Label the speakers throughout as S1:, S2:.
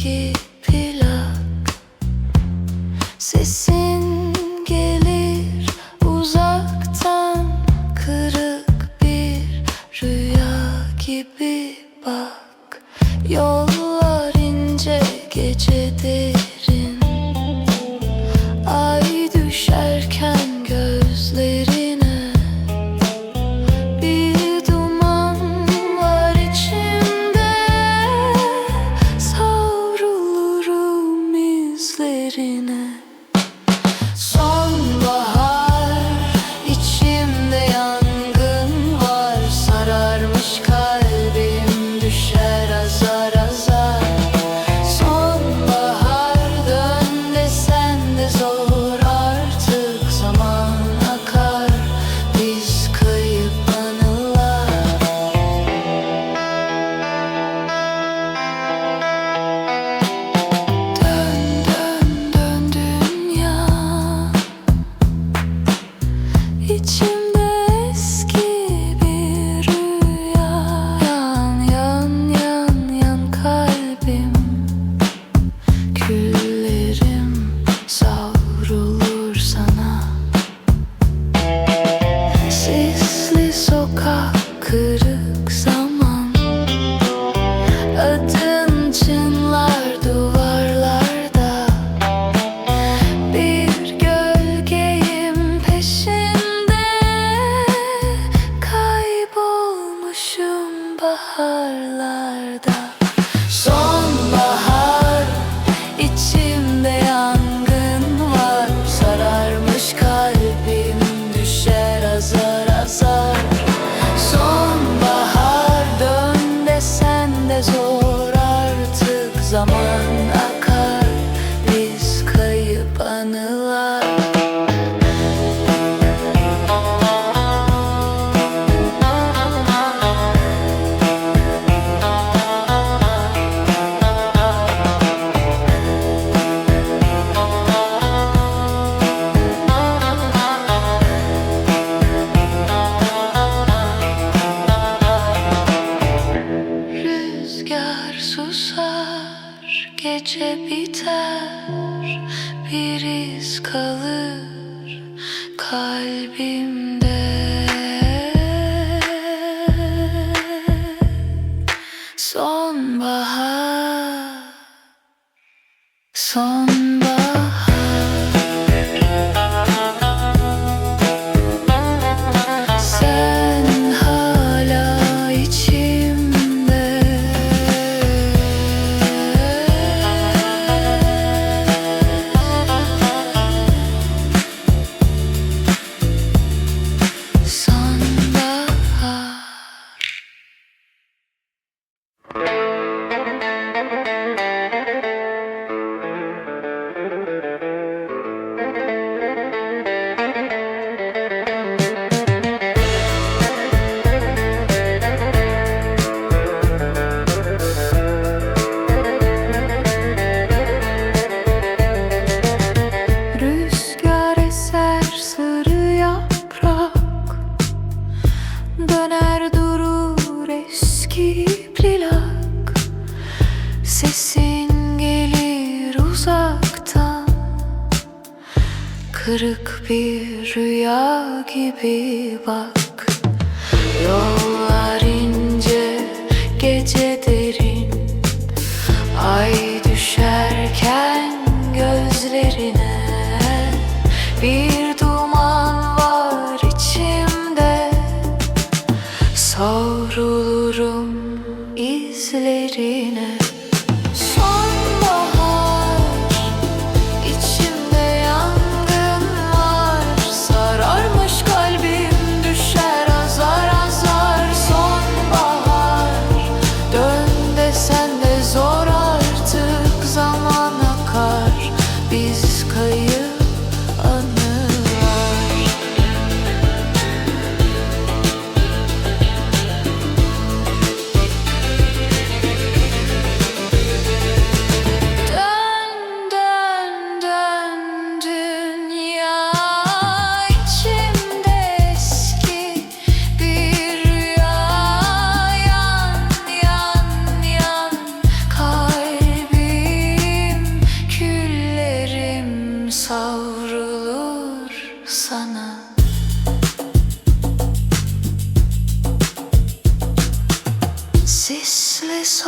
S1: eski plak. Sesin gelir uzaktan, kırık bir rüya gibi bak. Yollar ince, gece derin, ay düşerken gözlerine. Bir duman var içimde, savrulurum izlerine. Sonbahar, içimde yangın var, sararmış kalbim, düşer azar azar. Sonbahar, dön desen de zor artık, zaman akar, biz kayıp anılar. Dön dön dön dünya, İçimde eski bir rüya. Yan yan yan yan kalbim, küllerim savrulur sana. Sisli sokak, kırık zaman, adın çınlar duvarlarda. Bir gölgeyim peşinde, kaybolmuşum baharlarda. Sonbahar, içimde yangın var, sararmış kalbim, düşer azar azar. Sonbahar, dön desen de zor artık, zaman akar, biz kayıp anılar. Rüzgar susar, gece biter, bir iz kalır kalbimde. Sonbahar, sonbahar. Sen hala içimde. Sonbahar. Rüzgar eser, sarı yaprak, döner durur eski plak. Sesin gelir uzaktan, kırık bir rüya gibi bak. Yollar ince, gece derin, ay düşerken gözlerine. Bir duman var içimde, savrulurum izlerine. Sonbahar, içimde yangın var, sararmış kalbim, düşer azar azar. Sonbahar, dön desen de zor artık, zaman akar, biz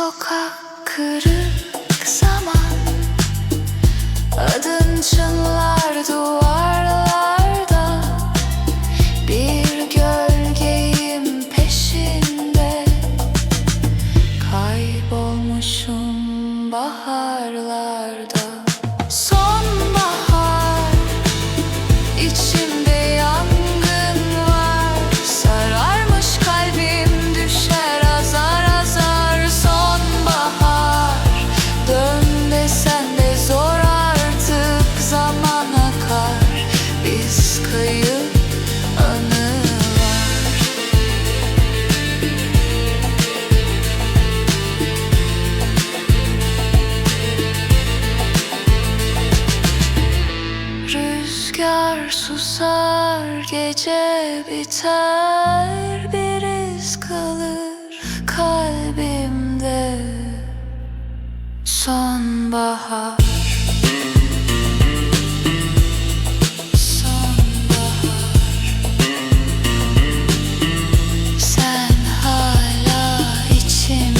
S1: sokak kırık zaman, adın çınlar duvarlarda. Bir gölgeyim peşinde, kaybolmuşum baharlarda. Sonbahar, içimde yangın var. Sararmış kalbim, düşer azar azar. Sonbahar, dön desen de zor artık. Zaman akar, biz kayıp anılar. Rüzgar susar, gece biter, bir iz kalır kalbimde. Sonbahar, sonbahar, sen hala içimde.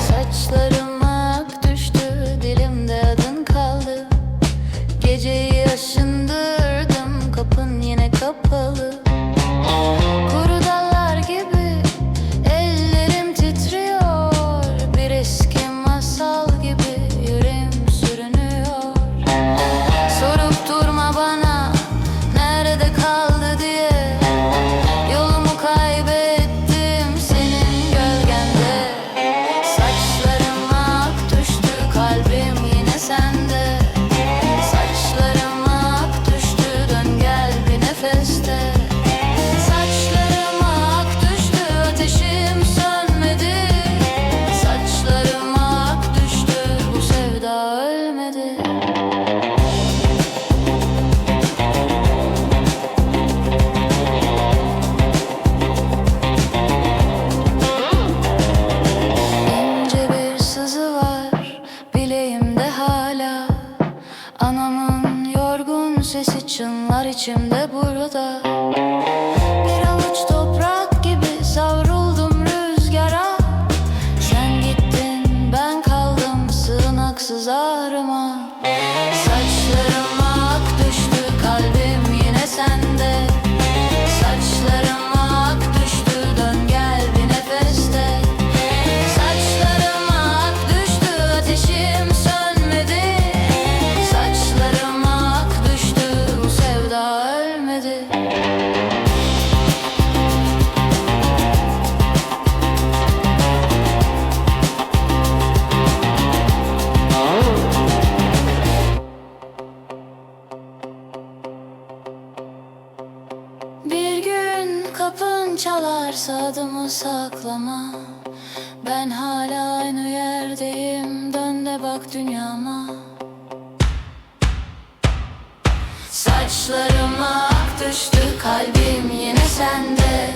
S1: Saçlarım ak düştü, dilimde adın kaldı. Geceyi aşındırdım, kapın yine kapalı. Kuru dallar gibi ellerim titriyor. Bir eski masal gibi yüreğim sürünüyor. Sorup durma bana nerede kaldı diye. Yolumu kaybettim senin gölgende. Saçlarım ak düştü, kalbim yine sende. Saçlarım ak düştü, dön gel bir nefeste. Saçlarım ak düştü, ateşim sönmedi. Saçlarım ak düştü, bu sevda ölmedi. İnce bir sızı var bileğimde hala. Anamın yorgun sesi çınlar içimde burada. Bir avuç toprak gibi savruldum rüzgara. Sen gittin, ben kaldım sığınaksız ağrıma. Saçlarım ak düştü, kalbim yine sende. Saçlarım ak düştü, dön gel bir nefeste. Saçlarım ak düştü, ateşim sönmedi. Saçlarım ak düştü, bu sevda ölmedi. Bir gün kapın çalarsa adımı saklama. Ben hala aynı yerdeyim, dön de bak dünyama. Saçlarım ak düştü, kalbim yine sende.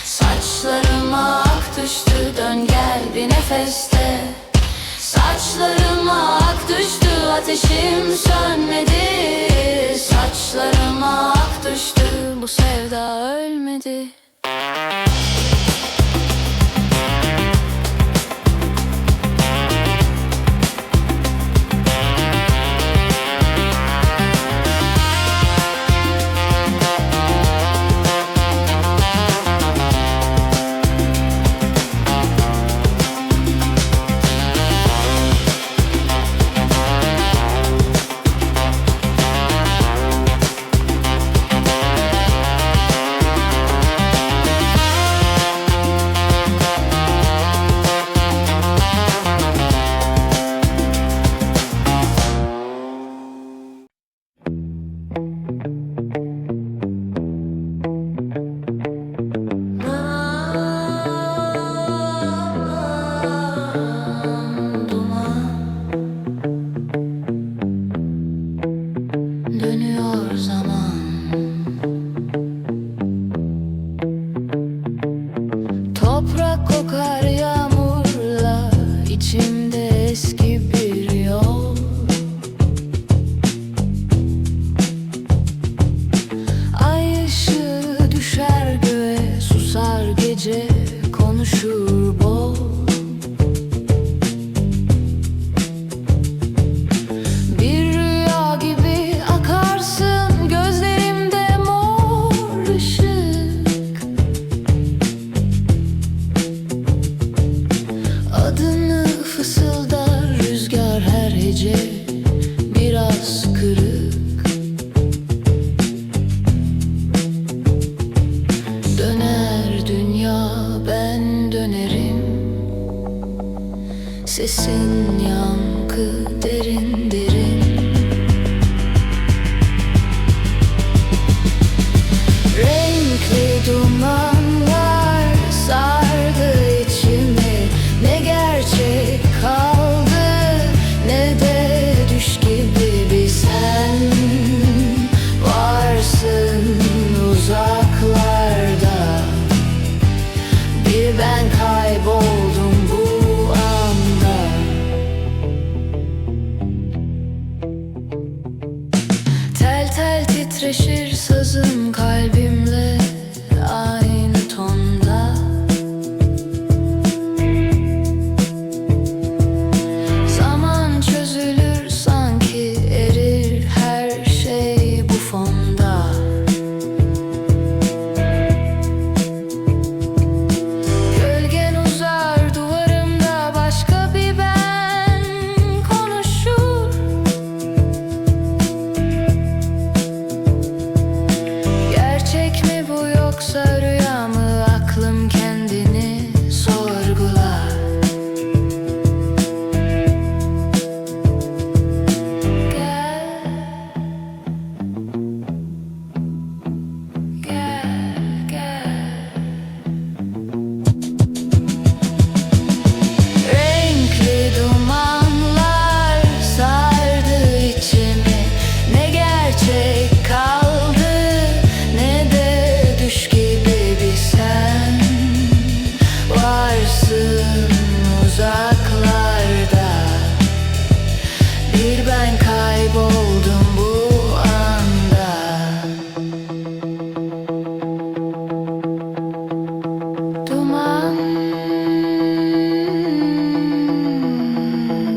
S1: Saçlarım ak düştü, dön gel bir nefeste. Saçlarım ak düştü, ateşim sönmedi. Saçlarım ak düştü, bu sevda ölmedi. Dönüyor zaman, toprak kokar yağmurla, içimde eski bir yol. Ay ışığı düşer göğe, susar gece, konuşur bol. Bir rüya gibi akarsın gözlerimde mor ışık. Adını fısıldar rüzgar her hece, biraz kırık. Döner dünya, ben dönerim. Sesin yankı derin derin. Renkli dumanlar sardı içimi. Ne gerçek kaldı ne de düş gibi bir sen varsın uzaklarda. Bir ben kayboldum bu anda. Tel tel titreşir sazım kalbimle aynı tonda. Zaman çözülür sanki, erir her şey bu fonda. Gölgen uzar duvarımda, başka bir ben konuşur. Gerçek mi bu yoksa rüya mı? Aklım kendini sorgular. Gel, gel, gel. Renkli dumanlar sardı içimi. Ne gerçek kaldı ne de düş gibi bir sen varsın uzaklarda. Bir ben kayboldum bu anda. Duman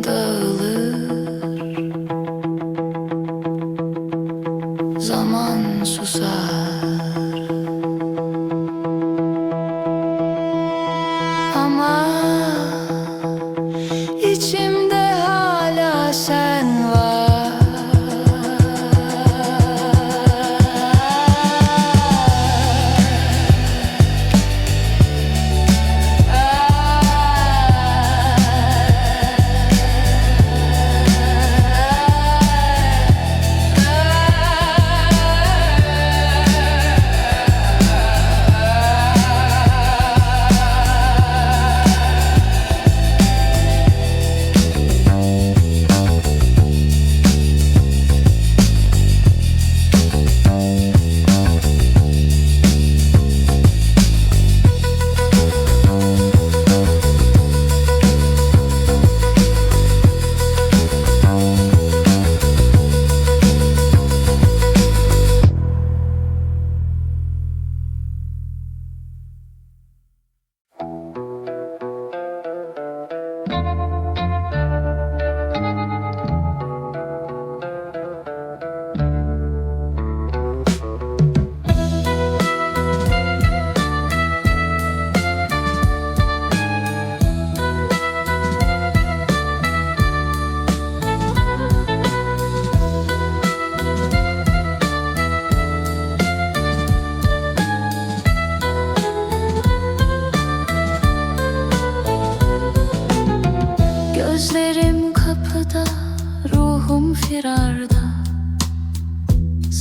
S1: dağılır, zaman susar. Ama içimde hala sen var.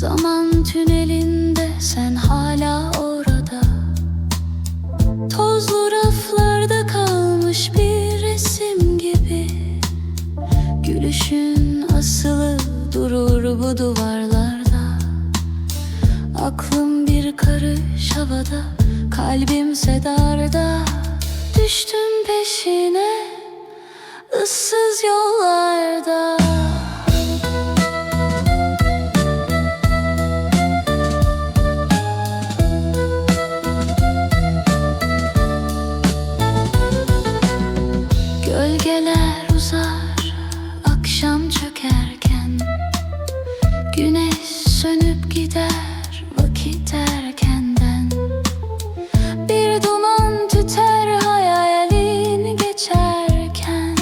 S1: Zaman tünelinde sen hala orada, tozlu raflarda kalmış bir resim gibi. Gülüşün asılı durur bu duvarlarda. Aklım bir karış havada, kalbimse darda. Düştüm peşine ıssız yollarda. Gölgeler uzar akşam çökerken, güneş sönüp gider vakit erkenden. Bir duman tüter hayalin geçerken,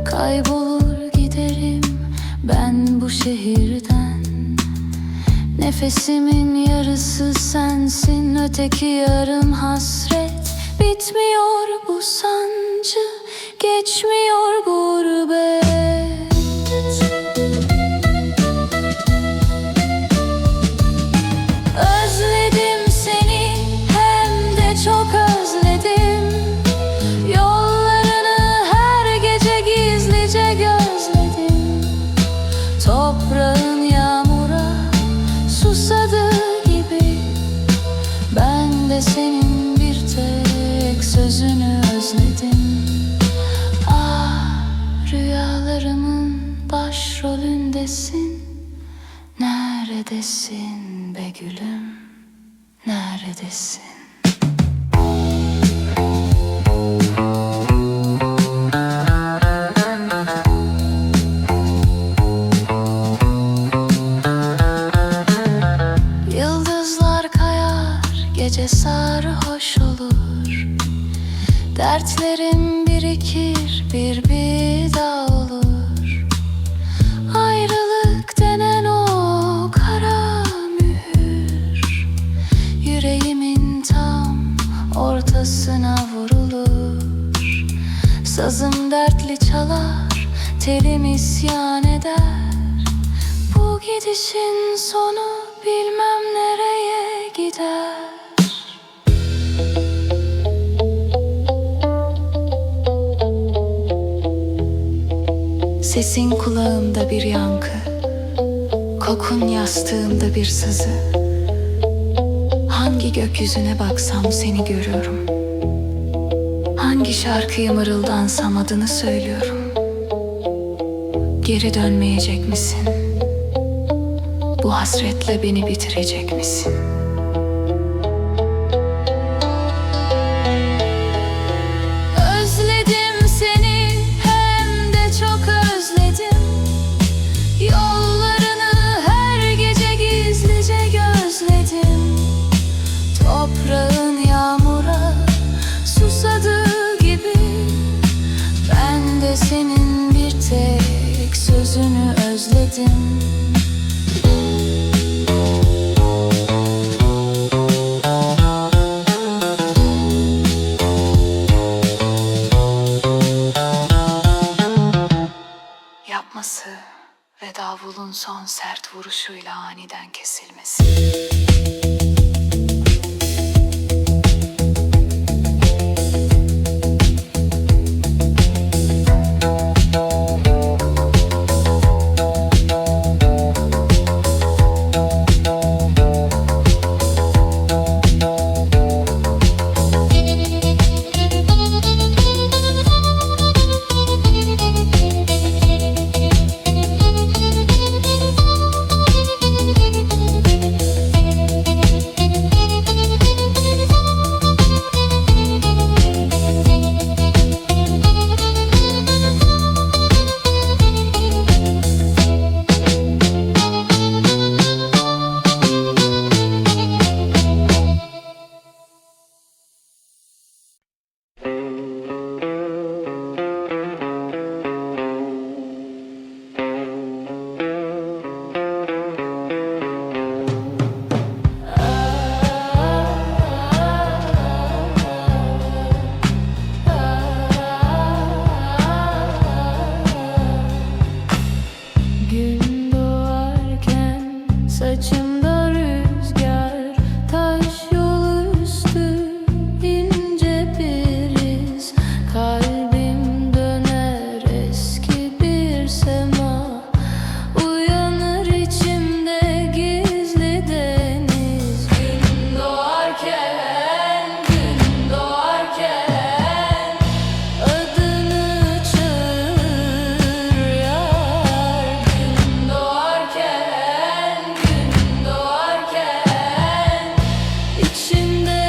S1: kaybolur giderim ben bu şehirden. Nefesimin yarısı sensin, öteki yarım hasret. Bitmiyor bu sancı, geçmiyor gurbet. Özledim seni, hem de çok özledim. Yollarını her gece gizlice gözledim. Toprağın yağmura susadığı gibi, ben de senin bir tek sözünü özledim. Rüyalarımın başrolündesin. Neredesin be gülüm, neredesin? Yıldızlar kayar, gece sarhoş olur. Dertlerim birikir, bir daha olur. Ayrılık denen o kara mühür, yüreğimin tam ortasına vurulur. Sazım dertli çalar, telim isyan eder. Bu gidişin sonu bilmem nereye gider. Sesin kulağımda bir yankı, kokun yastığımda bir sızı. Hangi gökyüzüne baksam seni görüyorum. Hangi şarkıyı mırıldansam adını söylüyorum. Geri dönmeyecek misin? Bu hasretle beni bitirecek misin? Toprağın yağmura susadığı gibi, ben de senin bir tek sözünü özledim. Yapması ve davulun son sert vuruşuyla aniden kesilmesi. Saçımda rüzgar, taş yol üstü, ince bir iz. Kalbim döner eski bir sema, uyanır içimde gizli deniz. Gün doğarken, gün doğarken adını çağır yar. Gün doğarken, gün doğarken içimde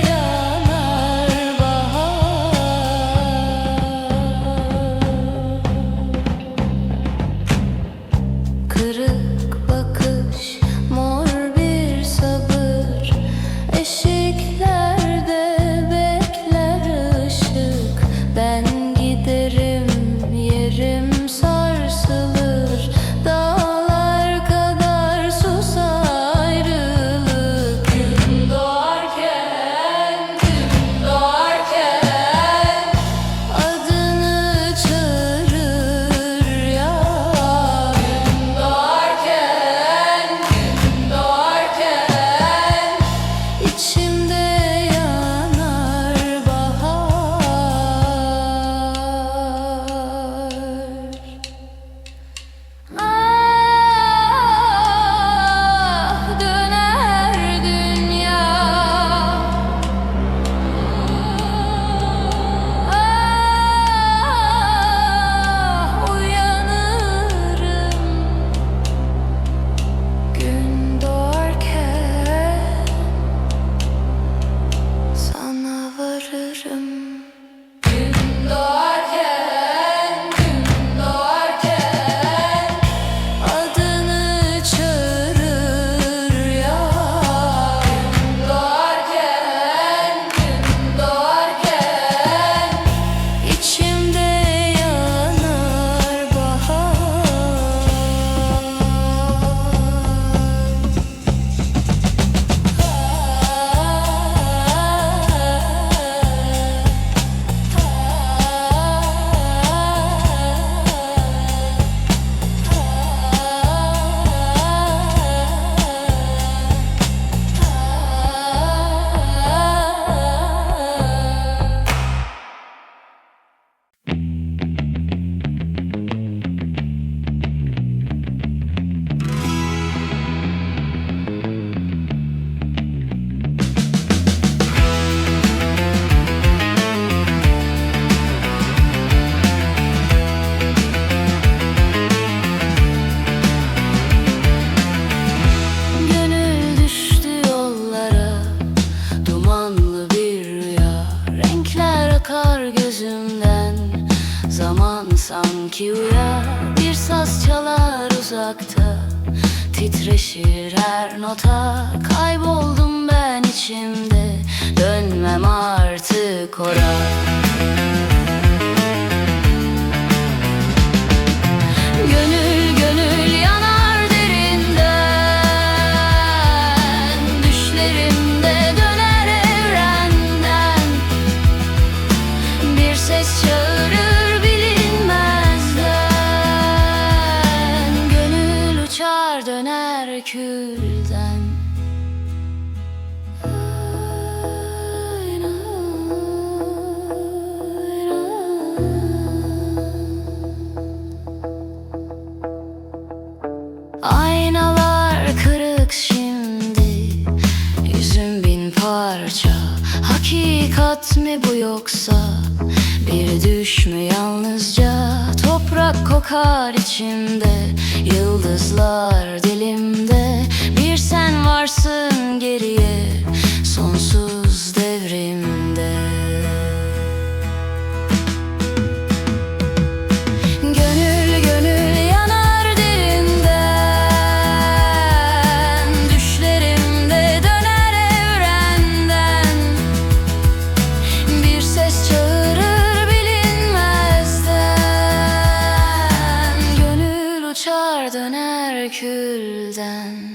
S1: yanar bahar. Kırık bakış, mor bir sabır, eşiklerde bekler ışık. Ben giderim, yerim sarsılır, dağlar kadar susar ayrılık. Gün doğarken, gün doğarken adını çağırır yar. Gün doğarken, gün doğarken içimde yanar bahar. Ah, döner dünya. Ah, uyanırım gün doğarken, sana varırım. Gün doğarken, gün doğarken adını çağırır yar. Gün doğarken, gün doğarken içimde yanar bahar. Gönül düştü yollara, dumanlı bir rüya. Renkler akar gözümden, zaman sanki uyar. Bir saz çalar uzakta, titreşir her nota. Kayboldum ben içimde, dönmem artık oraya. Gönül gönül yanar derinden, düşlerimde döner evrenden. Bir ses çağırır bilinmezden, gönül uçar döner külden. Aynalar kırık şimdi, yüzüm bin parça. Hakikat mi bu yoksa bir düş mü yalnızca? Toprak kokar içimde, yıldızlar dilimde. Bir sen varsın geriye, sonsuz devrimde. Gönül gönül yanar derinden, düşlerimde döner evrenden. Bir ses çağırır bilinmezden, gönül uçar döner külden.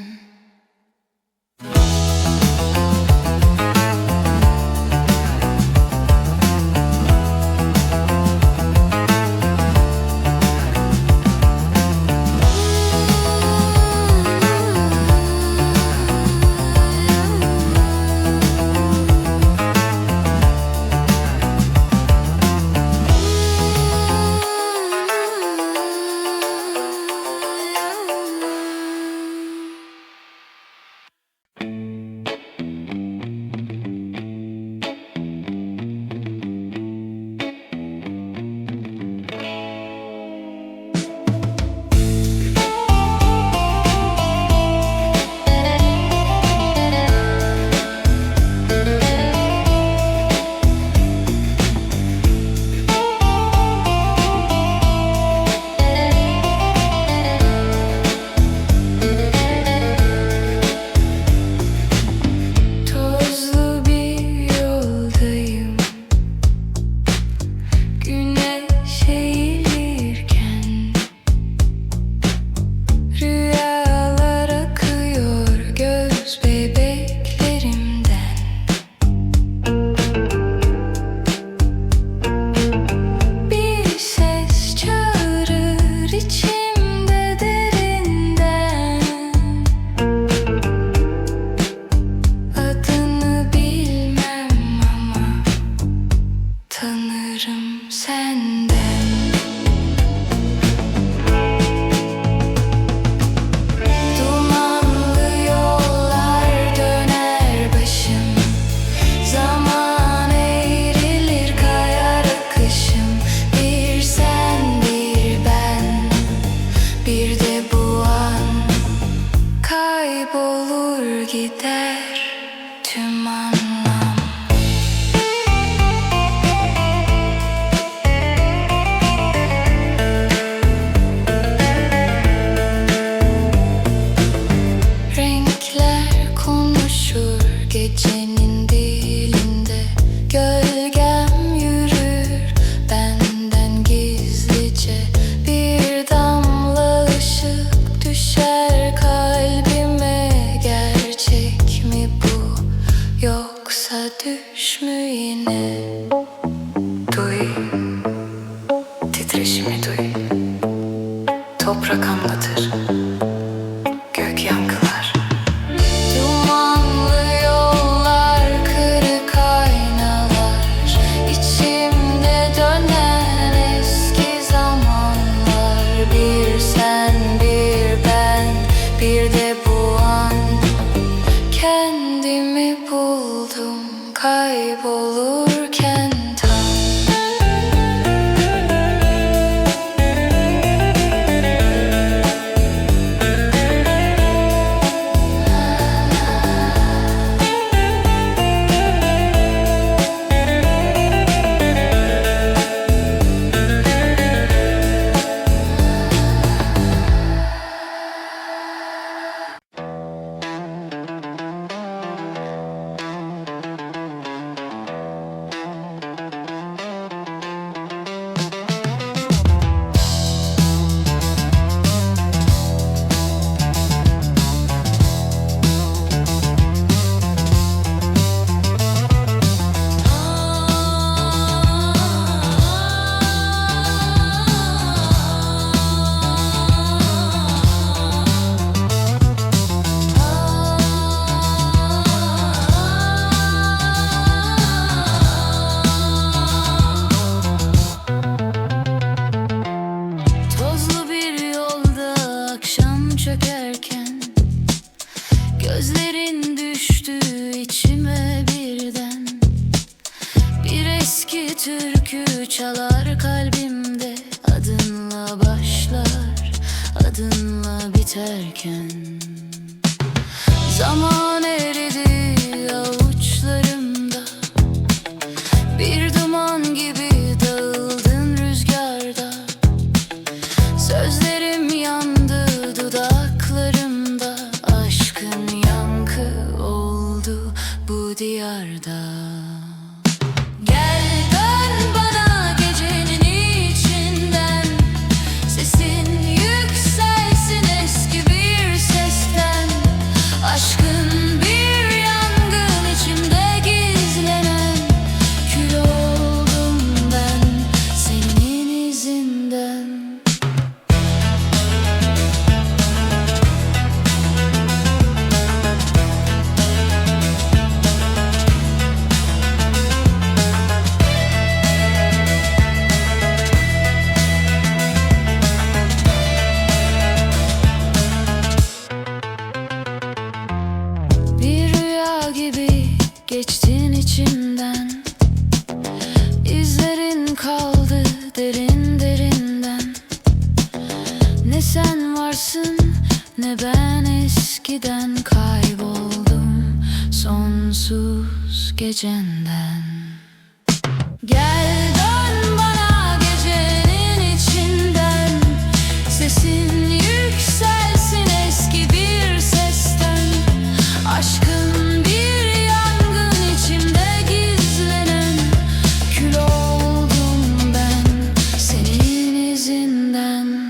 S1: Kaybolur gider tüm anlam. Renkler konuşur gecenin dilinde. Gölgem yürür benden gizlice. Bir damla ışık düşer kalbime. Gerçek mi bu, yoksa düş mü yine? Duy, titreşimi duy. Toprak anlatır, gök yankılar. Dumanlı yollar, kırık aynalar. İçimde dönen eski zamanlar. Bir sen, bir ben, bir de bu an. Kendimi buldum kaybolurken tam. Tozlu bir yolda akşam çökerken gözlerin düştü içime birden. Bir eski türkü çalar kalbimde. Adınla başlar, adınla biterken. Zaman eridi avuçlarımda. Bir duman gibi dağıldın rüzgarda. Sözlerim yandı dudaklarımda. Aşkın yankı oldu bu diyarda. Gel dön bana gecenin içinden. Sesin yükselsin eski bir sesten. Aşkın bir yangın içimde gizlenen. Kül oldum ben senin izinden. Bir rüya gibi geçtin içimden. İzlerin kaldı derin derinden. Ne sen varsın ne ben eskiden. Kayboldum sonsuz gecenden. Gel dön bana gecenin içinden. Sesin yükselsin eski bir sesten. Aşkın bir yangın içimde gizlenen. Kül oldum ben senin izinden.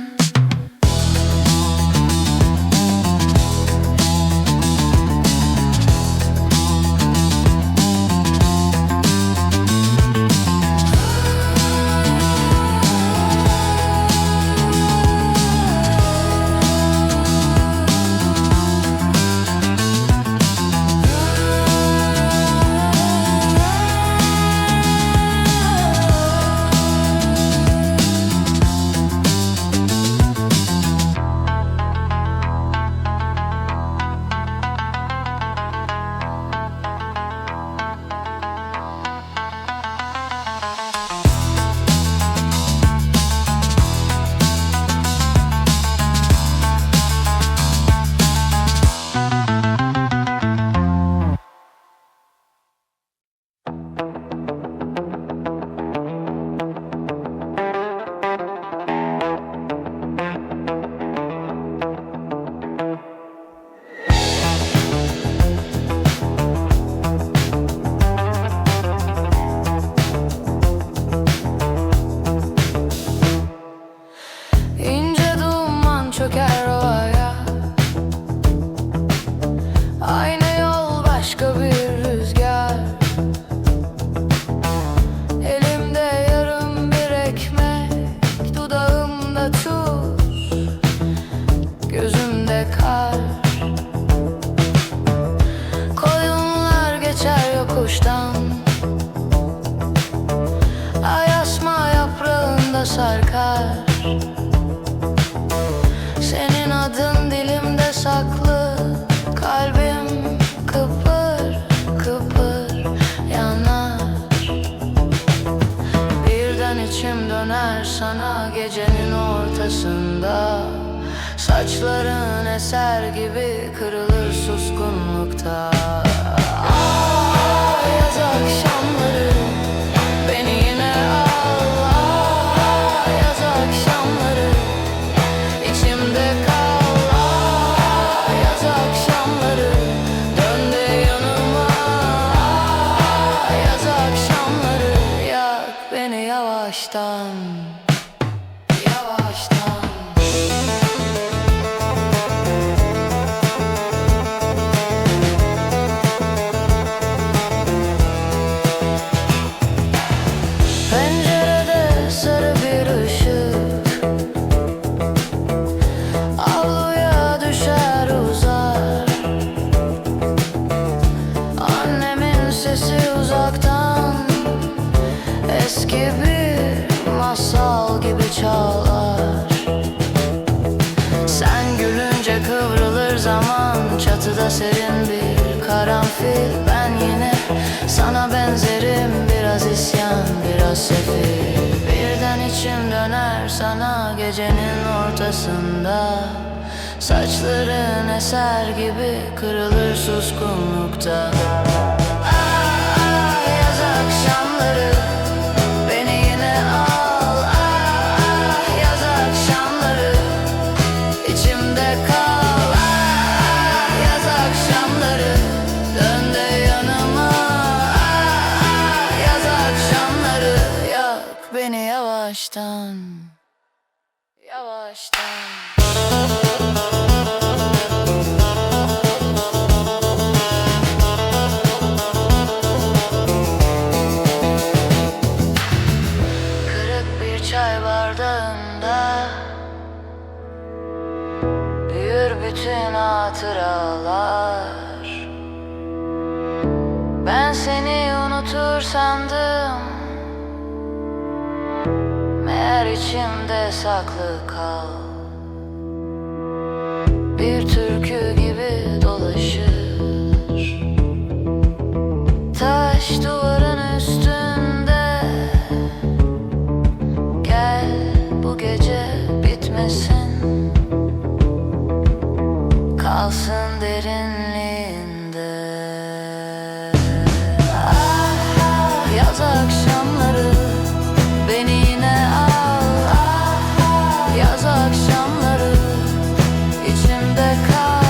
S1: doğuştan. Ay asma yaprağında sarkar, senin adın dilimde saklı. Kalbim kıpır kıpır yanar. Birden içim döner sana gecenin ortasında. Saçların eser gibi kırılır suskunlukta. Yaz akşamları beni yine al. Yaz akşamları içimde kal. Yaz akşamları dön de yanıma. Yaz akşamları yak beni yavaştan. Yavaştan. Pencerede sarı bir ışık avluya düşer uzar. Annemin sesi uzaktan eski bir masal gibi çalar. Sen gülünce kıvrılır zaman, çatıda serin bir karanfil. Ben yine sana benzerim, biraz isyan biraz sefil. Birden içim döner sana gecenin ortasında. Saçların eser gibi kırılır suskunlukta. Yaz akşamları beni yine al. Yaz akşamları içimde kal. Yaz akşamları dön de yanıma. Yaz akşamları yak beni yavaştan. Yavaştan. Kırık bir çay bardağında büyür bütün hatıralar. Ben seni unutur sandım, meğer içimde saklı kal. Bir türkü gibi dolaşır taş duvarın üstünde. Gel bu gece bitmesin, kalsın derinliğinde. Yaz akşamları beni yine al. Yaz akşamları içimde kal.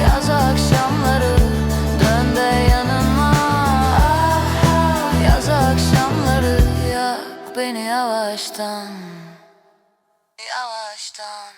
S1: Yaz akşamları dön de yanıma. Yaz akşamları yak beni yavaştan. Yavaştan.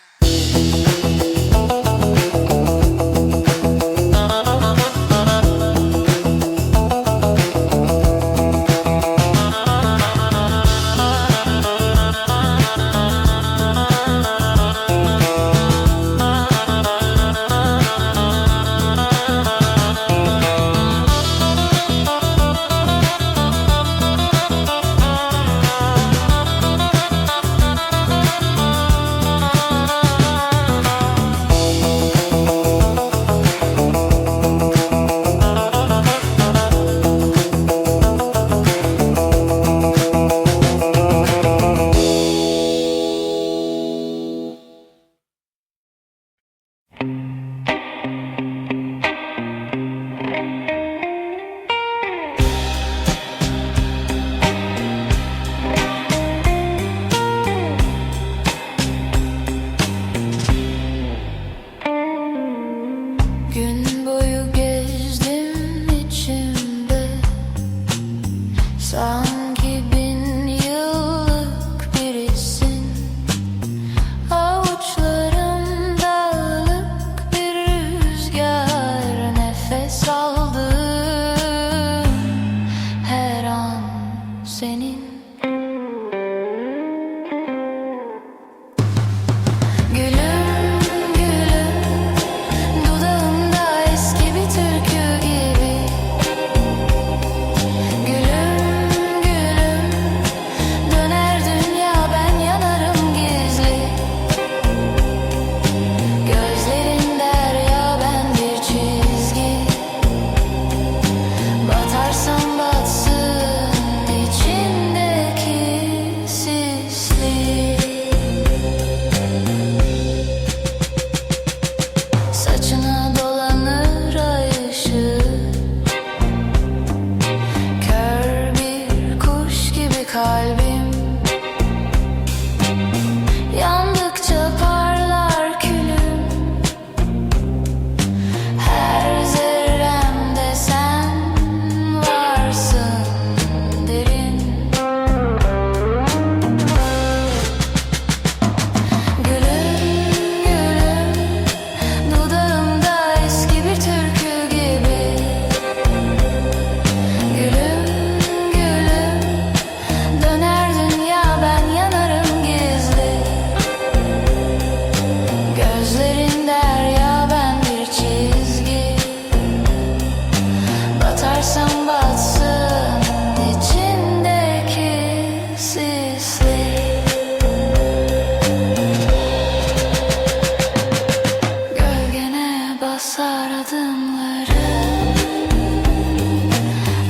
S1: basar adımları.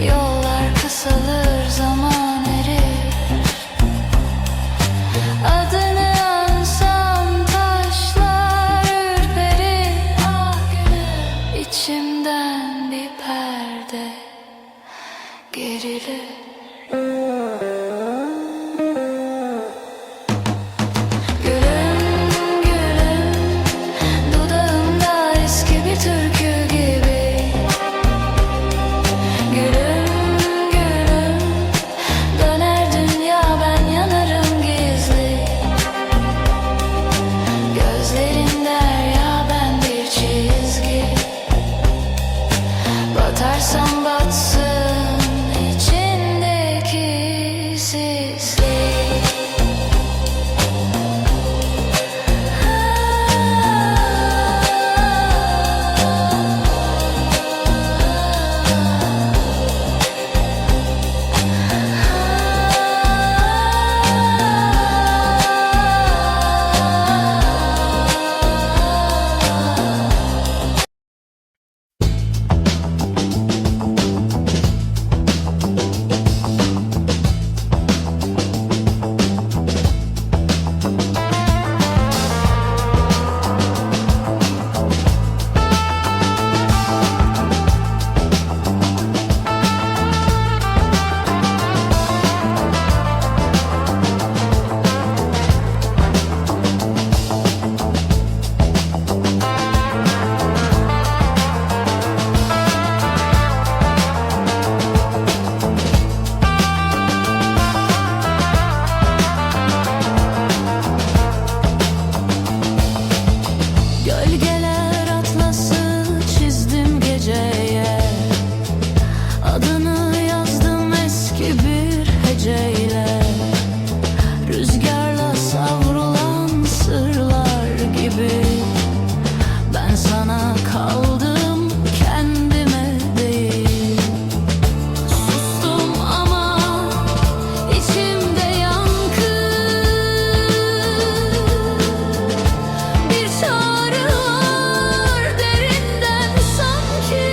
S1: Yollar kısalır, zaman erir. Adını ansam taşlar ürperir. Ah gülüm, içimden bir perde gerilir. Batarsam batsın içindeki sislik. Rüzgarla savrulan sırlar gibi ben sana kaldım, kendime değil. Sustum ama içimde yankı, bir çağrı var derinden sanki.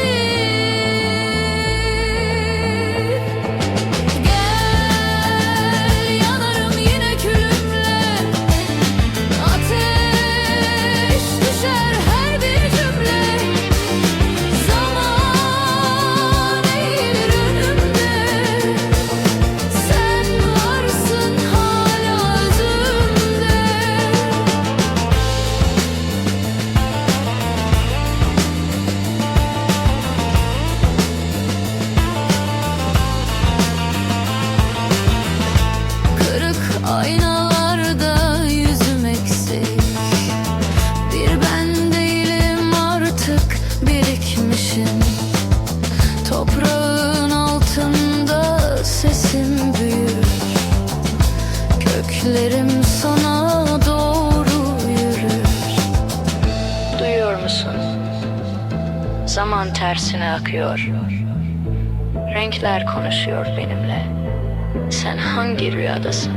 S1: Aynalarda yüzüm eksik, bir ben değilim artık birikmişim. Toprağın altında sesim büyür, köklerim sana doğru yürür.
S2: Duyuyor musun? Zaman tersine akıyor. Renkler konuşuyor benimle. Sen hangi rüyadasın?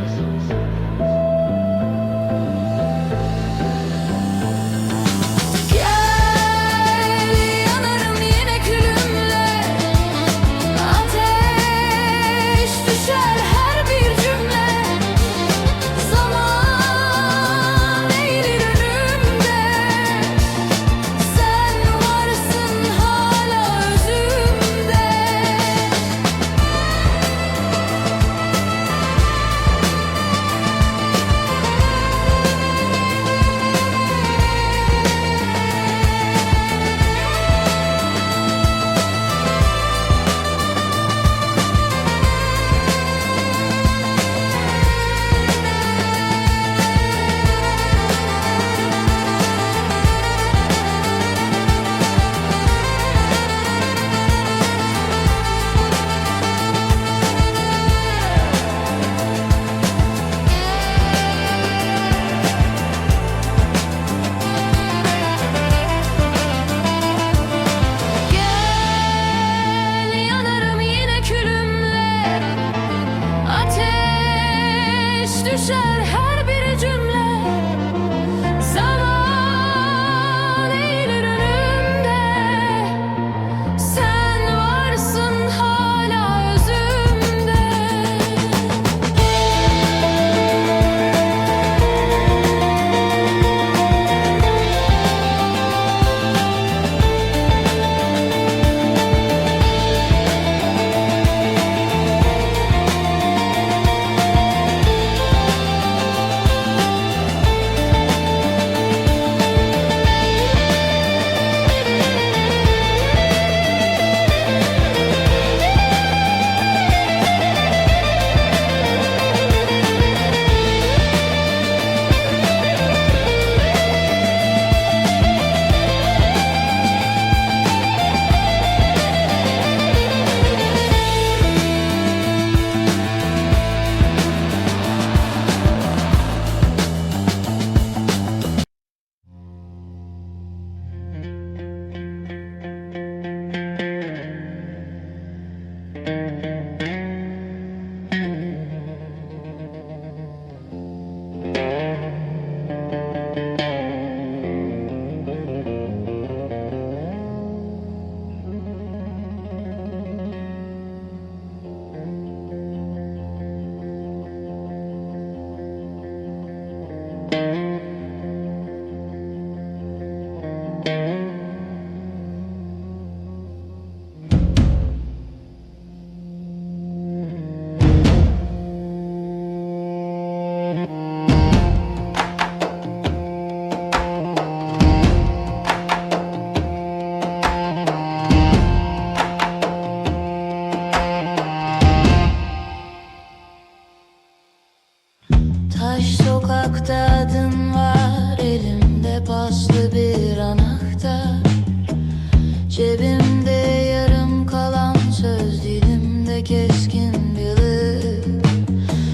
S1: Cebimde yarım kalan söz, dilimde keskin biri.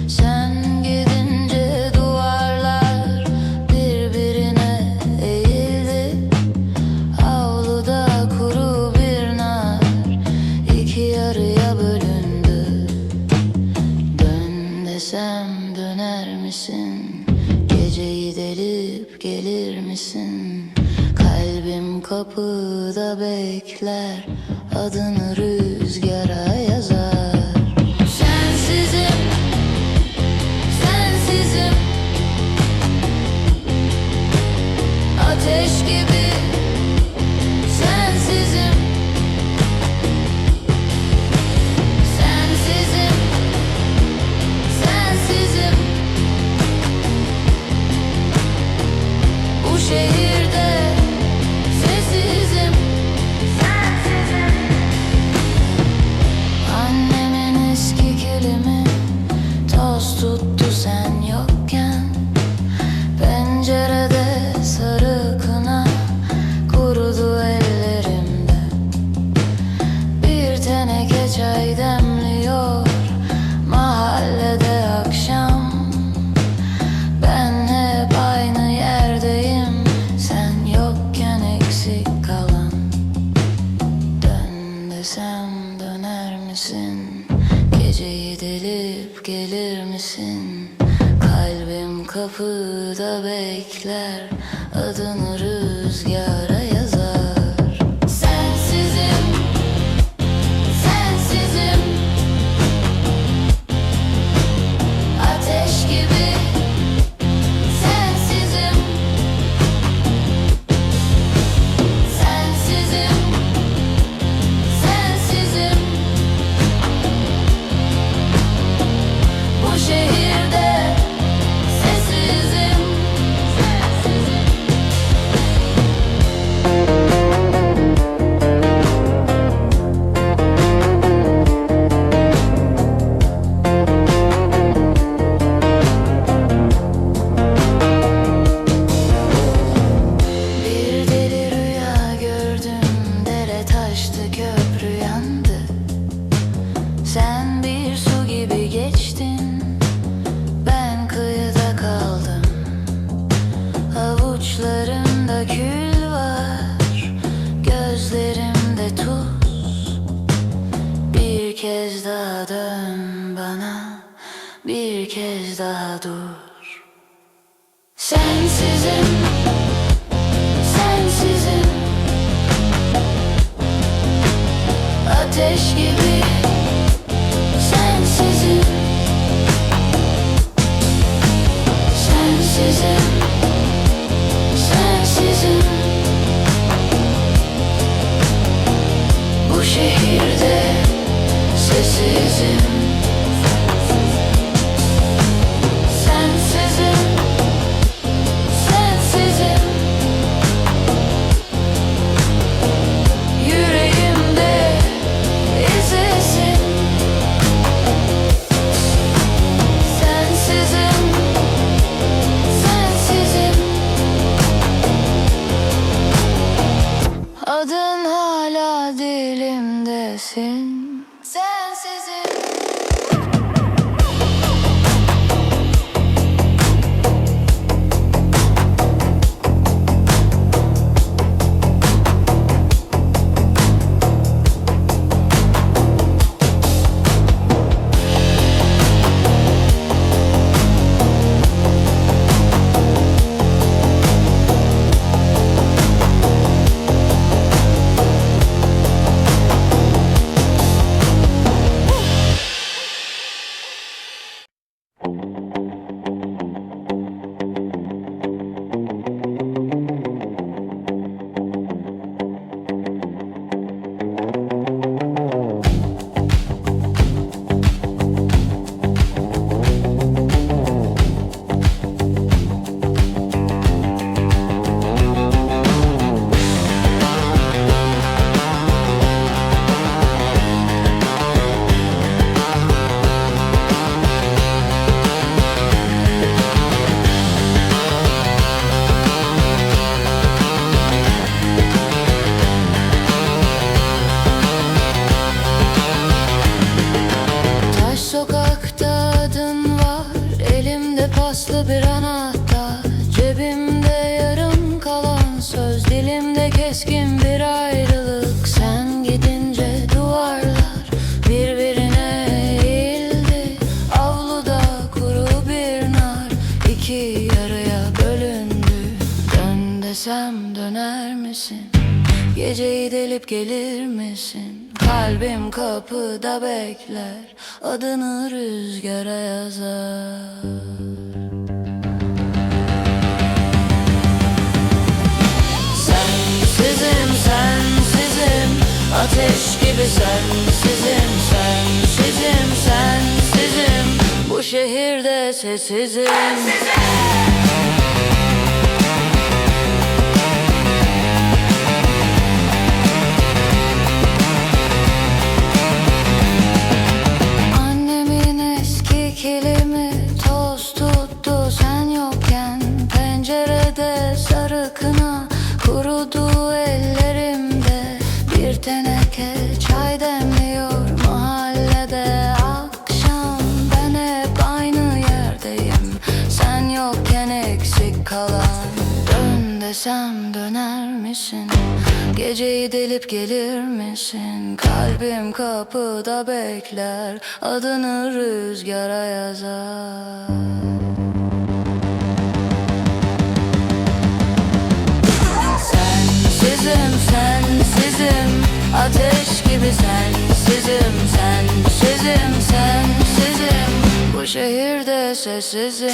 S1: Sen gidince duvarlar birbirine eğildi. Avluda kuru bir nar iki yarıya bölündü. Dön desem döner misin? Geceyi delip gelir misin? Kalbim kapıda bekler, adını rüzgara yazar. Sensizim, sensizim, ateş gibi sensizim. Sensizim, sensizim, bu şehirde sessizim. Annemin eski kilimi toz tuttu sen yokken. Pencerede sarı kına kurudu ellerimde. Bir teneke çay demliyor mahallede akşam. Ben hep aynı yerdeyim, sen yokken eksik kalan. Dön desem döner misin? Geceyi delip gelir misin? Kalbim kapıda bekler, adını rüzgara yazar. Sensizim, sensizim, ateş gibi sensizim. Sensizim, sensizim, bu şehirde sessizim. Bir deli rüya gördüm, dere taştı, köprü yandı. Sen bir su gibi geçtin, ben kıyıda kaldım. Avuçlarımda kül var, gözlerimde tuz. Bir kez daha dön bana, bir kez daha dur. Sensizim, sensizim, ateş gibi sensizim. Sensizim, sensizim, bu şehirde sessizim. Sensizim, sensizim, yüreğimde izlesin. Sensizim, sensizim, adın hala dilimdesin. Sensizim. Geceyi delip gelir misin? Kalbim kapıda bekler, adını rüzgara yazar. Sensizim, sensizim, ateş gibi sensizim, sensizim, sensizim, bu şehirde sessizim. Annemin eski kilimi toz tuttu sen yokken, pencerede sarı kına kurudu ellerimde. Bir teneke çay demliyor mahallede akşam, ben hep aynı yerdeyim sen yokken eksik kalan. Dön desem döner misin? Geceyi delip gelir misin? Kalbim kapıda bekler, adını rüzgara yazar. Sensizim, sensizim, ateş gibi sensizim, sensizim, sensizim, bu şehirde sessizim.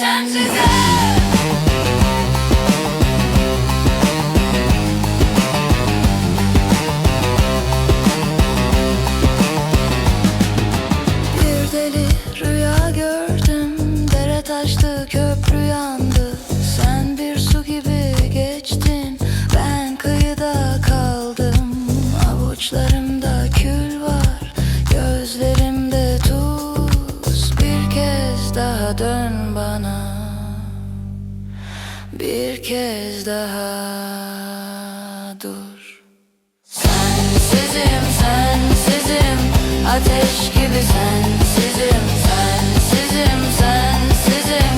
S1: Bir deli rüya gördüm, dere taştı, köprü yandı. Sen bir su gibi geçtin, ben kıyıda kaldım. Avuçlarımda kül var, gözlerimde tuz. Bir kez daha dön bana, bir kez daha dur. Sensizim, sensizim, ateş gibi sensizim, sensizim, sensizim,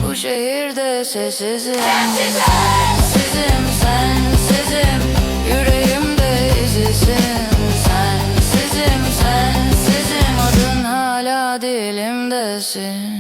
S1: bu şehirde sessizim. Sensizim, sensizim, yüreğimde izisin. Sensizim, sensizim, adın hala dilimdesin.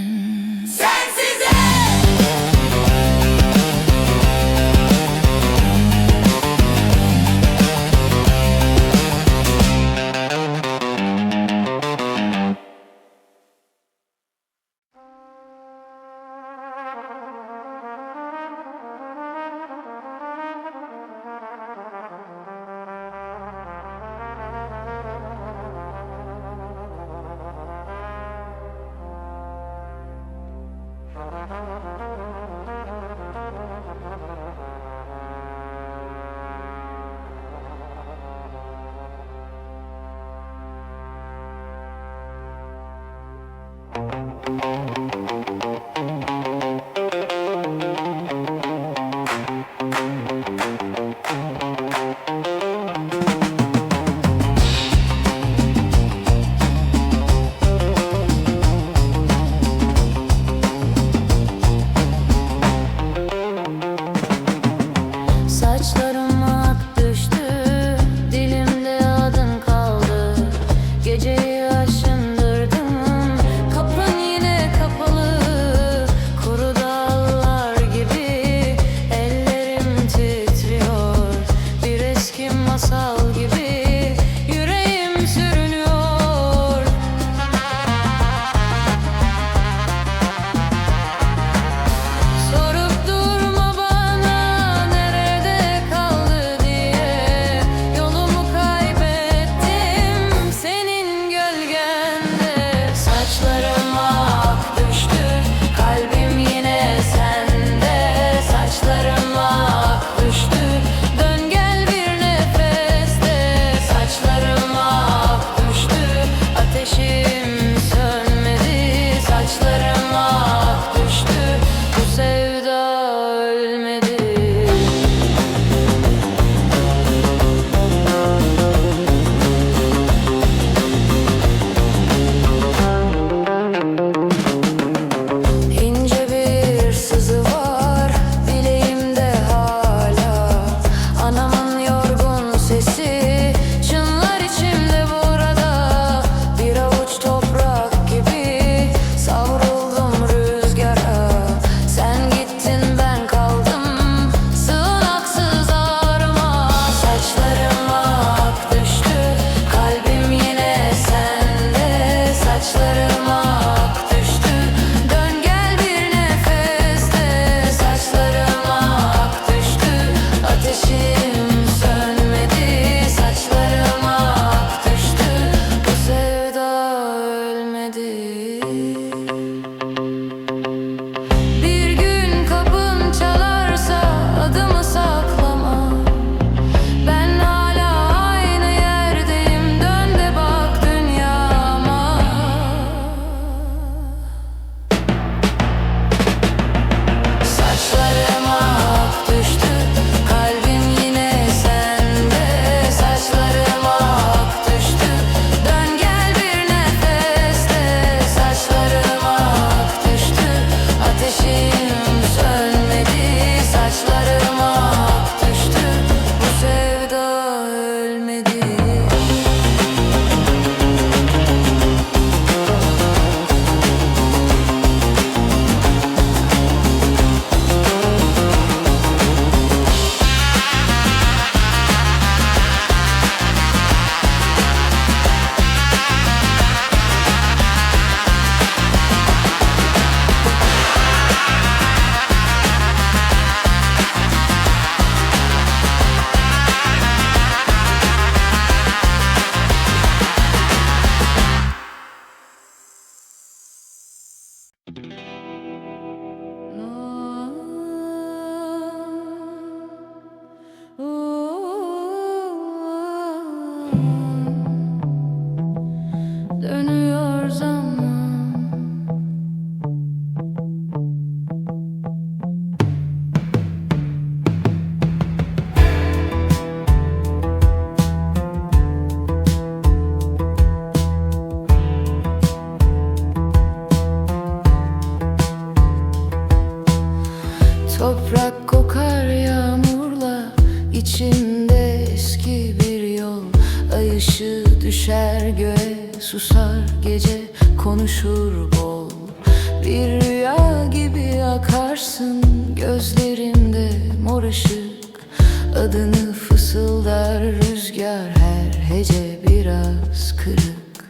S1: Ay ışığı düşer göğe, susar gece, konuşur bol. Bir rüya gibi akarsın gözlerimde mor ışık. Adını fısıldar rüzgar, her hece biraz kırık.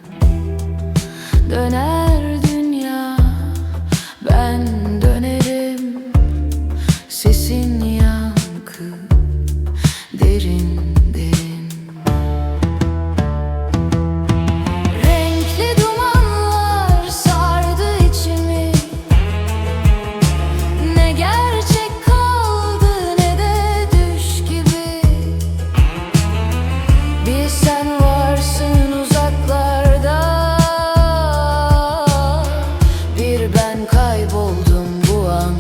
S1: Döner dünya, ben dönerim. Sesin yankı, derin derin. Renkli dumanlar sardı içimi. Ne gerçek kaldı ne de düş gibi. Bir sen varsın uzaklarda, bir ben kayboldum bu anda.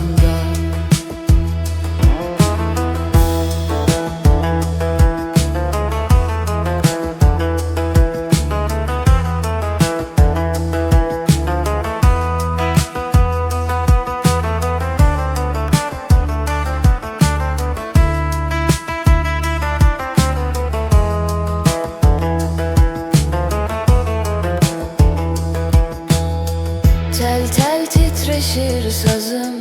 S1: Tel tel titreşir sazım,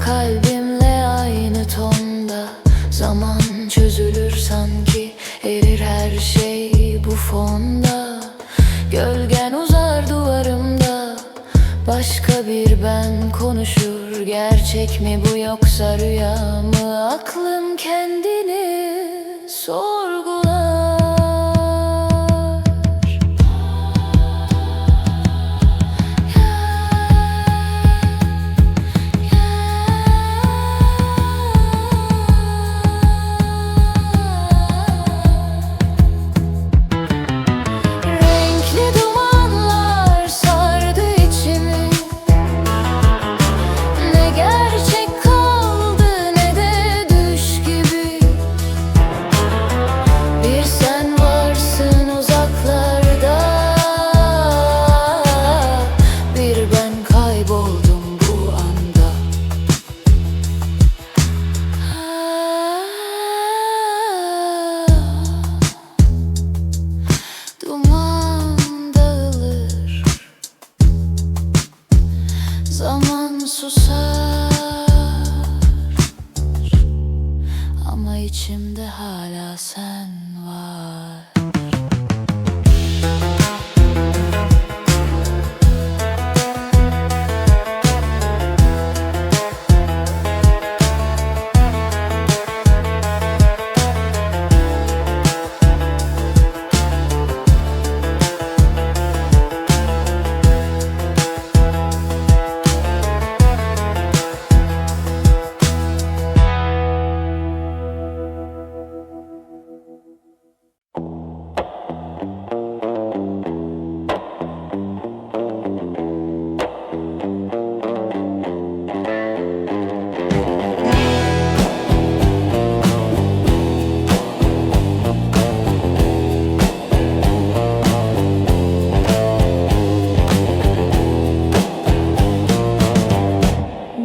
S1: kalbimle aynı tonda. Zaman çözülür sanki, erir her şey bu fonda. Gölgen uzar duvarımda, başka bir ben konuşur. Gerçek mi bu yoksa rüya mı? Aklım kendini sorgular. Renkli dumanlar sardı içimi. Ne gerçek kaldı ne de düş gibi. Bir sen varsın uzaklarda, bir ben kayboldum bu anda. Duman dağılır, zaman susar, ama içimde hala sen var.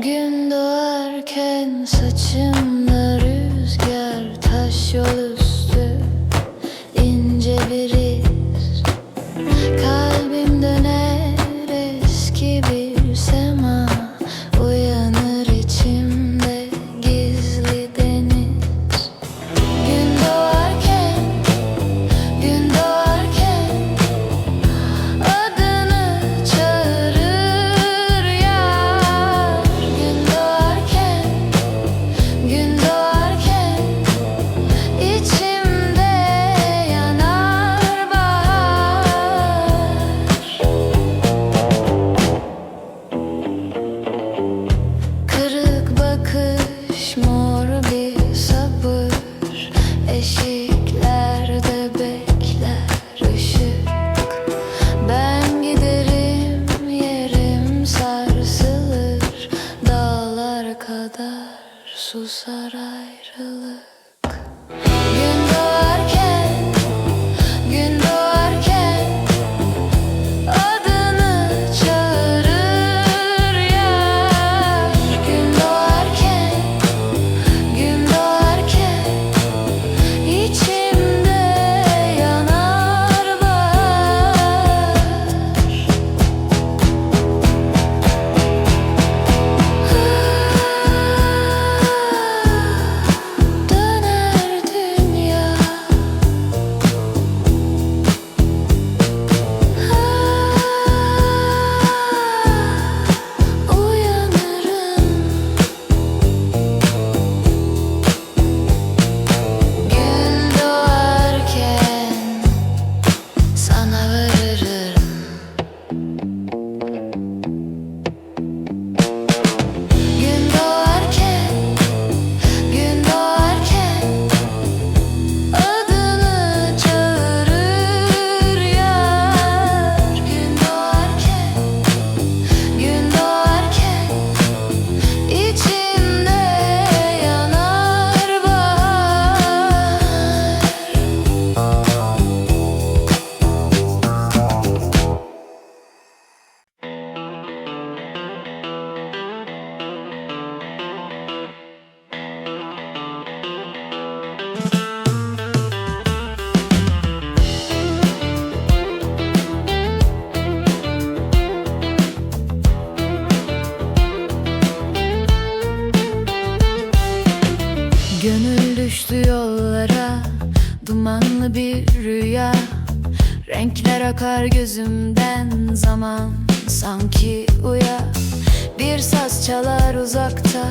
S1: Gün doğarken saçımda rüzgar, taş yol üstü ince bir iz. Kalbim döner eski bir sema, uyanır içimde gizli deniz. Gün doğarken, gün doğarken adını çağırır yar. Gün doğarken, gün doğarken içimde yanar Renkler akar gözümden, zaman sanki uyar. Bir saz çalar uzakta,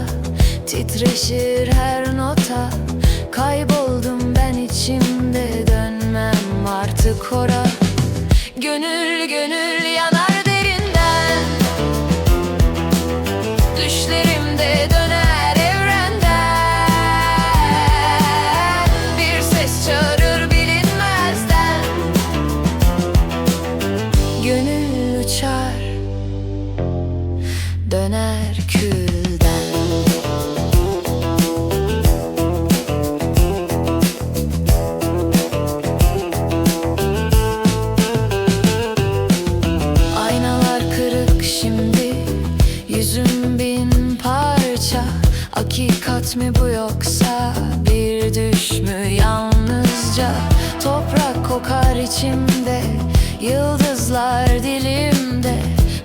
S1: titreşir her nota. Kayboldum ben içimde, dönmem artık ora. Gönül gönül yanar derinden, düşlerimde döner evrenden. Bir ses çağırır bilinmezden, gönül uçar, döner külden. Aynalar kırık şimdi, yüzüm bin parça. Hakikat mi bu yoksa bir düş mü yalnızca? Toprak kokar içimde, yıldızlar dilimde.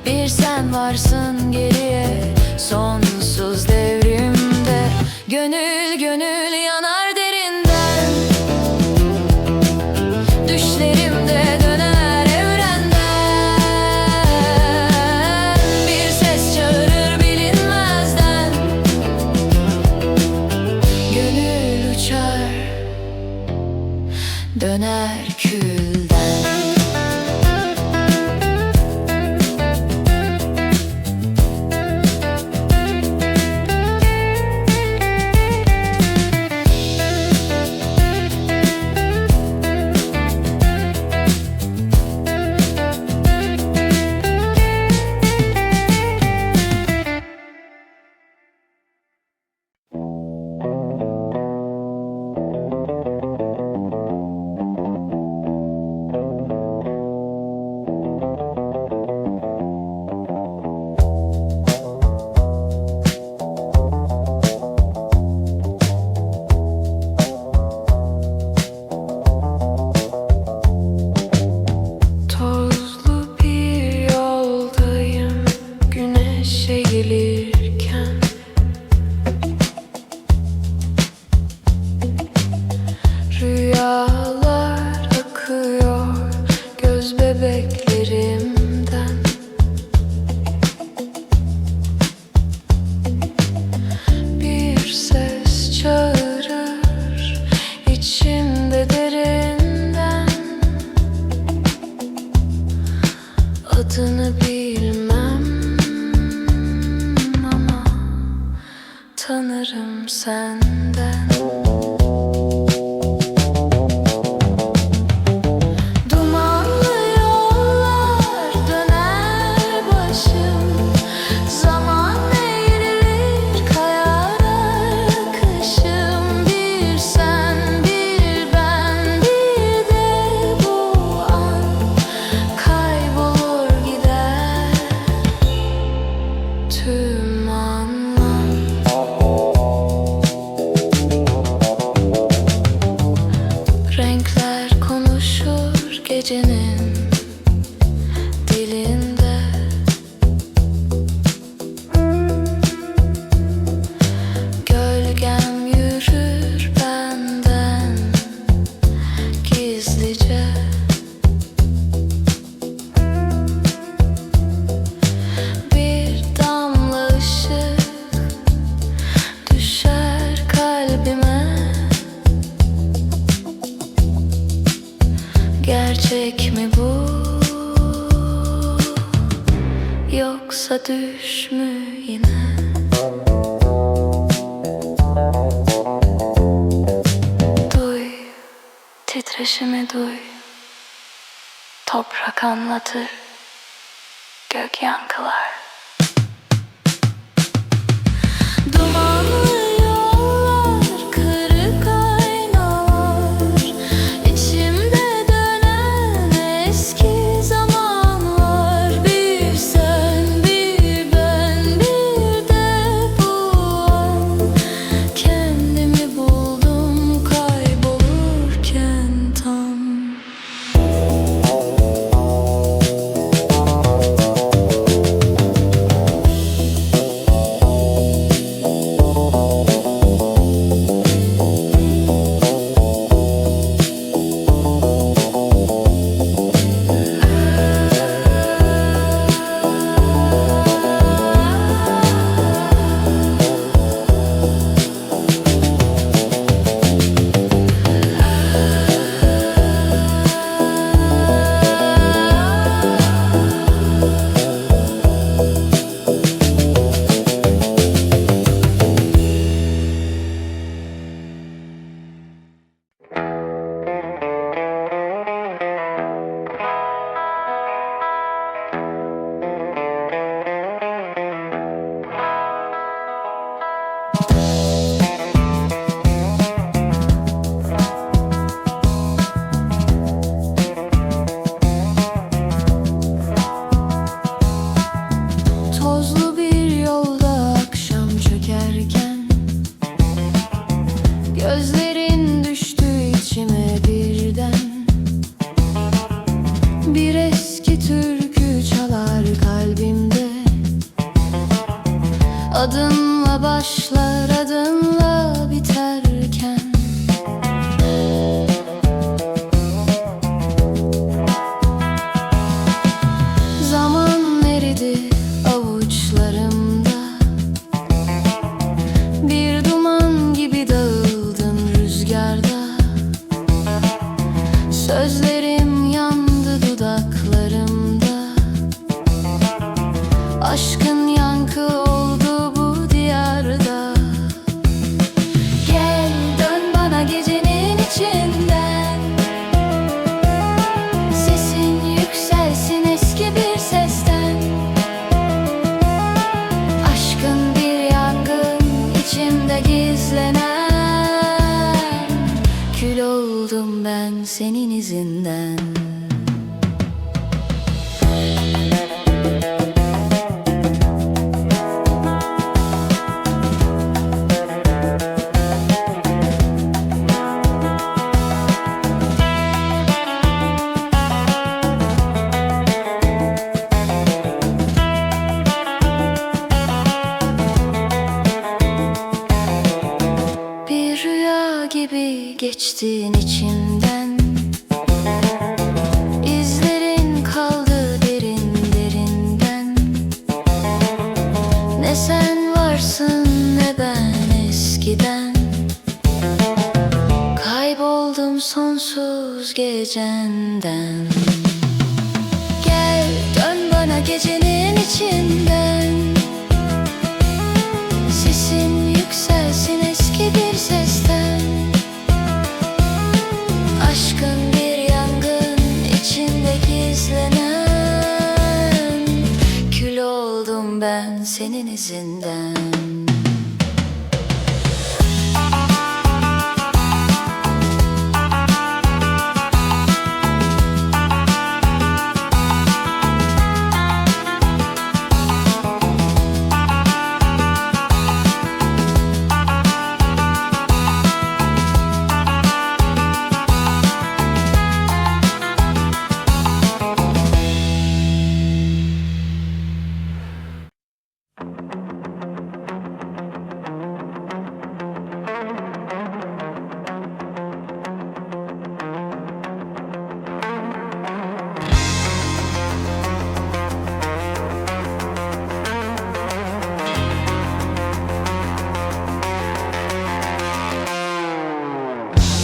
S1: Bir sen varsın geriye, sonsuz devrimde. Gönül gönül yanar derinden, düşlerimde döner evrenden. Bir ses çağırır bilinmezden, gönül uçar, döner külden. Tozlu bir yoldayım, güneş eğilirken. Rüyalar akıyor göz bebeklerimden. Bir ses çağırır içimde derinden. Adını bilmem ama tanırım senden. Dumanlı yollar döner başım, zaman eğrilir kayar akışım. Bir sen bir ben, bir de bu an kaybolur gider tüm anlam. Renkler konuşur gecenin dilinde. Gölgem yürür benden gizlice. Bir damla ışık düşer kalbime. Gerçek mi bu, yoksa düş mü yine? Duy, titreşimi duy. Toprak anlatır, gök yankılar. Dumanlı yollar, kırık aynalar, içimde dönen eski zamanlar. Bir sen bir ben, bir de bu an. Kendimi buldum kaybolurken tam. Bir eski türkü çalar kalbimde. Adınla başlar, adınla biterken. Zaman eridi avuçlarımda. Bir duman gibi dağıldın rüzgarda. Sözlerim yandı dudaklarımda. Aşkın yankı oldu bu diyarda. Gel dön bana gecenin içinden. Sesin yükselsin eski bir sesten. Aşkın bir yangın içimde gizlenen. Kül oldum ben senin izinden. Bir rüya gibi geçtin içimden. İzlerin kaldı derin derinden. Ne sen varsın ne ben eskiden. Kayboldum sonsuz gecenden. Gel dön bana gecenin içinden. Sesin yükselsin eski bir sesten. Aşkın bir yangın içinde gizlenen. Kül oldum ben senin izinden.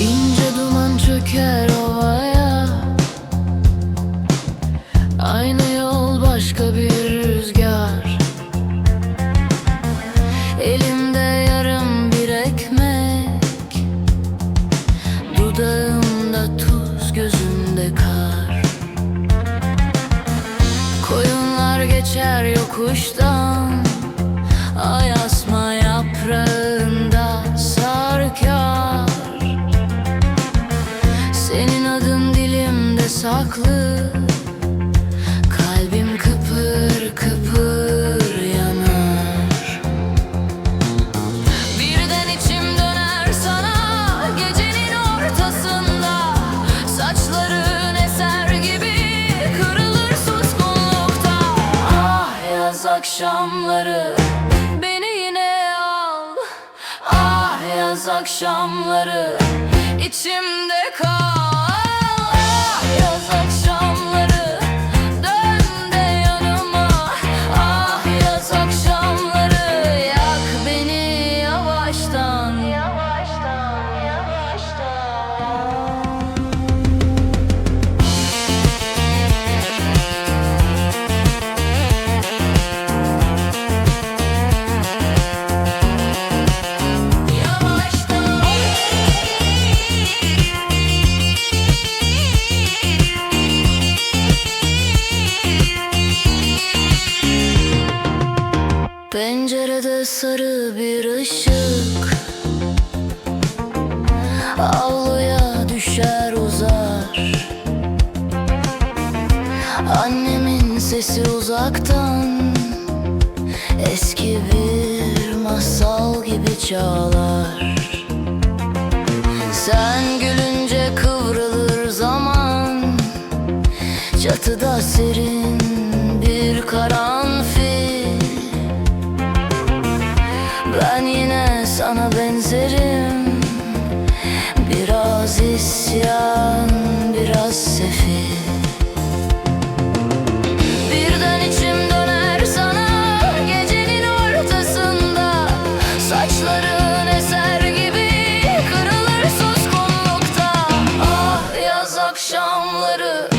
S1: İnce duman çöker ovaya. Aynı yol başka bir rüzgar. Elimde yarım bir ekmek. Dudağımda tuz, gözümde kar. Koyunlar geçer yokuştan. Ay asma yaprağında sarkar. Senin adın dilimde saklı. Kalbim kıpır kıpır yanar. Birden içim döner sana gecenin ortasında. Saçların eser gibi kırılır suskunlukta. Ah yaz akşamları beni yine al. Ah yaz akşamları içimde kal. Ah yaz akşamları dön de yanıma. Ah yaz akşamları yak beni yavaştan. Yavaştan, yavaştan. Pencerede sarı bir ışık. Avluya düşer uzar. Annemin sesi uzaktan. Eski bir masal gibi çağlar. Sen gülünce kıvrılır zaman. Çatıda serin bir karanfil. Ben yine sana benzerim, biraz isyan, biraz sefil. Birden içim döner sana gecenin ortasında. Saçların eser gibi kırılır suskunlukta. Ah yaz akşamları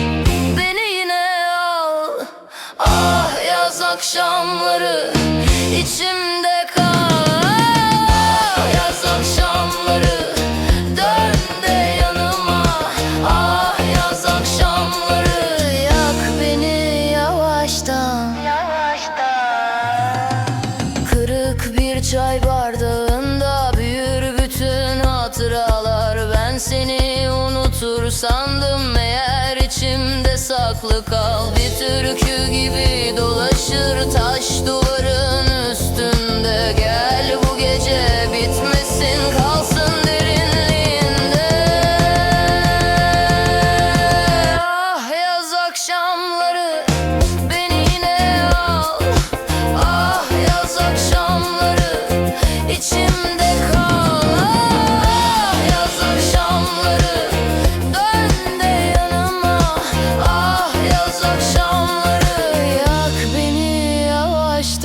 S1: beni yine al. Ah yaz akşamları içimde kal. Ah yaz akşamları dön de yanıma. Ah yaz akşamları yak beni yavaştan. Kırık bir çay bardağında büyür bütün hatıralar. Ben seni unutur sandım, meğer içimde saklı kal. Bir türkü gibi dolaşır taş duvarın üstünde. Gel bu gece bitmesin, kalsın derinliğinde. Ah yaz akşamları beni yine al. Ah yaz akşamları içimde kal. Ah yaz akşamları dön de yanıma. Ah yaz akşamları yak beni yavaştan.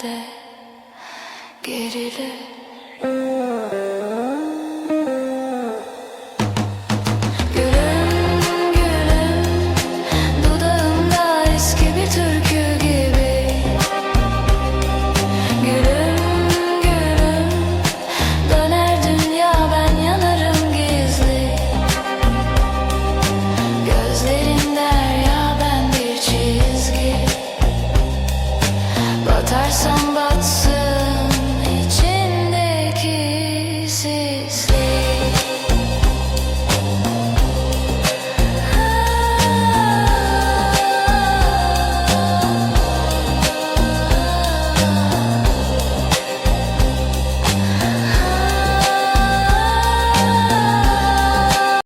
S1: yerde gerilir. Gülüm gülüm, dudağımda eski bir türkü gibi. Gülüm gülüm, döner dünya ben yanarım gizli. Gözlerin derya ben bir çizgi. Batarsam batsın